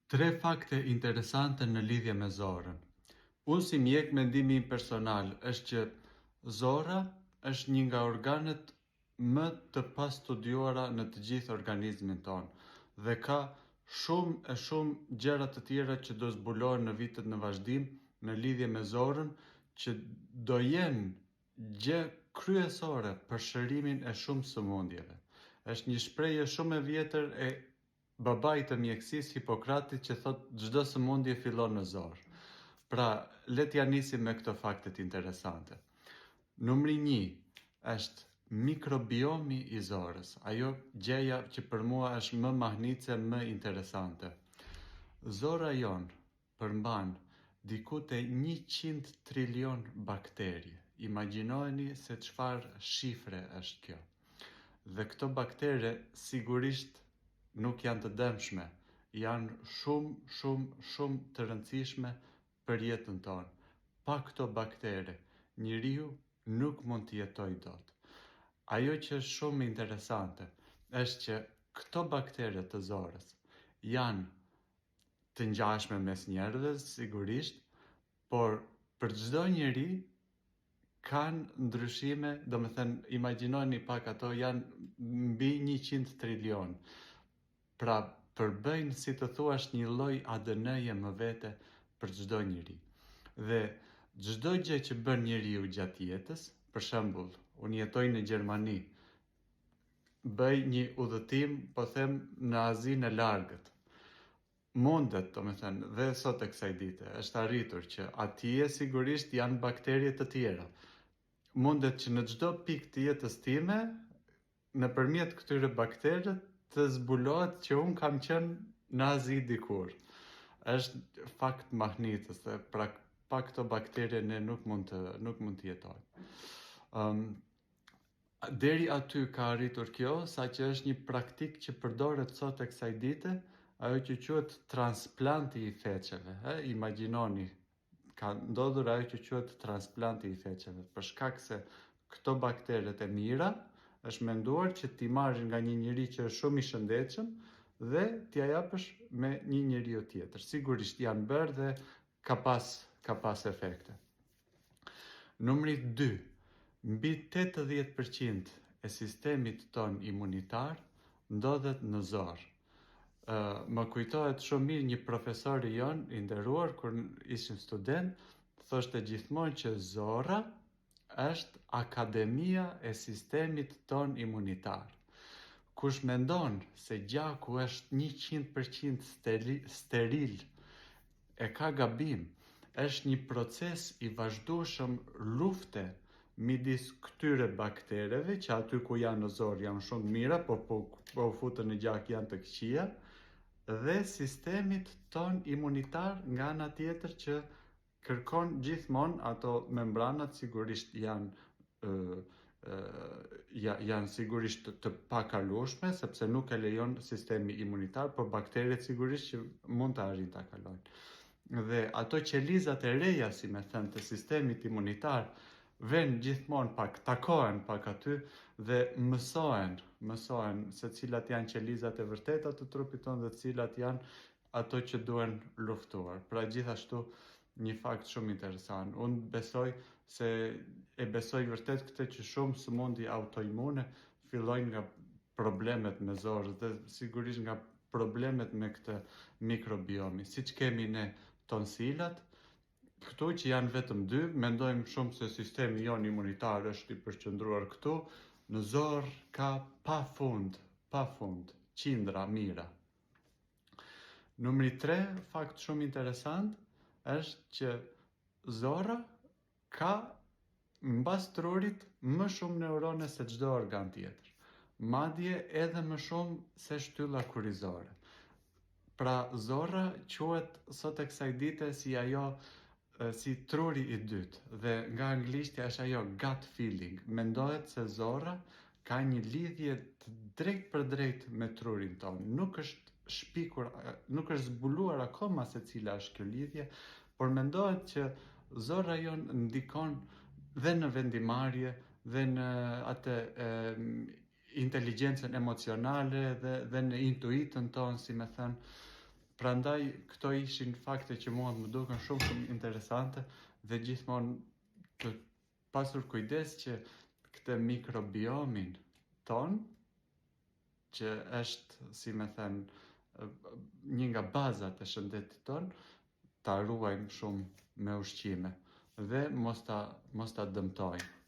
Tre fakte interesante në lidhje me zorën. Unë si mjek, mendimi im personal është që zora është një nga organet më të pastudiuara në të gjithë organizmin tonë dhe ka shumë gjëra të tjera që do zbulohen në vitet në vazhdim në lidhje me zorën, që do jenë gjë kryesore për shërimin e shumë sëmundjeve. Është një shprehje shumë e vjetër e babait të mjekësisë, Hipokratit, që thot çdo sëmundje fillon në zorë. Pra, le t'ja nisim me këto faktet interesante. Numri 1 është mikrobiomi i zorës, ajo gjëja që për mua është më mahnitse, më interesante. Zora jon përmban diku te 100 trilion bakterie. Imagjinojeni se çfarë shifre është kjo. Dhe këto baktere sigurisht nuk janë të dëmshme, janë shumë të rëndësishme për jetën tonë. Pa këto baktere, njeriu nuk mund të jetojë dot. Ajo që është shumë interesante është që këto baktere të zorës janë të ngjashme mes njerëzve, sigurisht, por për çdo njeri kanë ndryshime, domethënë imagjinoni pak, ato janë mbi 100 trilion. Pra, përbëjnë, si të thuash, një lloj ADN-je më vete për çdo njeri. Dhe çdo gjë që bën njeriu gjatë jetës, për shembull, unë jetoj në Gjermani, bëj një udhëtim, po them, në Azinë e Largët. Mundet, domethënë, dhe sot e kësaj dite është arritur që atje sigurisht janë bakterie të tjera. Mundet që në çdo pikë të jetës time, nëpërmjet këtyre bakterëve, të zbulohet që unë kam qenë në Azi dikur. Është fakt mahnitës, dhe pra pa këto bakterie ne nuk mund të jetojmë. Deri aty ka arritur kjo, sa që është një praktik që përdoret sot e kësaj dite, ajo që quhet transplanti i feqeve. Imagjinoni, ka ndodhur ajo që quhet transplanti i feqeve, për shkak se këto bakteret e mira është menduar që t'i marrësh nga një njeri që është shumë i shëndetshëm dhe t'ia japësh me një njeriu tjetër. Sigurisht janë bërë dhe ka pas efekte. Numri 2, mbi 80% e sistemit ton imunitar ndodhet në zorë. Më kujtohet shumë mirë një profesori jon i nderuar, kur ishim student, thoshte gjithmonë që zora është akademia e sistemit ton imunitar. Kush mendon se gjaku është 100% steril, e ka gabim. Është një proces i vazhdueshëm lufte midis këtyre baktereve, që aty ku janë në zorë janë shumë mira, po futën në gjak janë të këqija, dhe sistemit ton imunitar nga ana tjetër, që kërkon gjithmonë, ato membranat sigurisht janë sigurisht të pakalueshme, sepse nuk e lejon sistemi imunitar, por bakteret sigurisht që mund të arrijnë ta kalojnë. Dhe ato qelizat e reja, si me thënë, të sistemit imunitar vënë gjithmonë pak, takohen pak aty dhe mësohen se cilat janë qelizat e vërteta të trupit tonë dhe cilat janë ato që duhen luftuar. Pra, gjithashtu një fakt shumë interesant. Unë besoj vërtet këtë, që shumë sëmundje autoimune fillojnë nga problemet me zorë dhe sigurisht nga problemet me këtë mikrobiomi. Siç kemi ne tonsilat, këtu që janë vetëm 2, mendojmë shumë se sistemi jon imunitar është i përqendruar këtu, në zorë ka pafund, qindra mira. Numri 3, fakt shumë interesant, është që zora ka mbas trurit më shumë neurone se çdo organ tjetër. Madje edhe më shumë se shtylla kurrizore. Pra, zora quhet sot e kësaj dite si truri i dytë, dhe nga anglishtja është ajo gut feeling. Mendohet se zora ka një lidhje të drejtë për drejtë me trurin tonë. Nuk është zbuluar akoma se cila është kjo lidhje, por mendohet që zora jon ndikon dhe në vendimarrje dhe në atë inteligjencën emocionale dhe në intuitën tonë, si me thënë. Prandaj këto ishin fakte që mua më duken shumë interesante dhe gjithmonë të pasur kujdes që këtë mikrobiomin ton, që është, si me thënë, një nga bazat e shëndetit ton, ta ruajmë shumë me ushqime dhe mos ta dëmtojmë.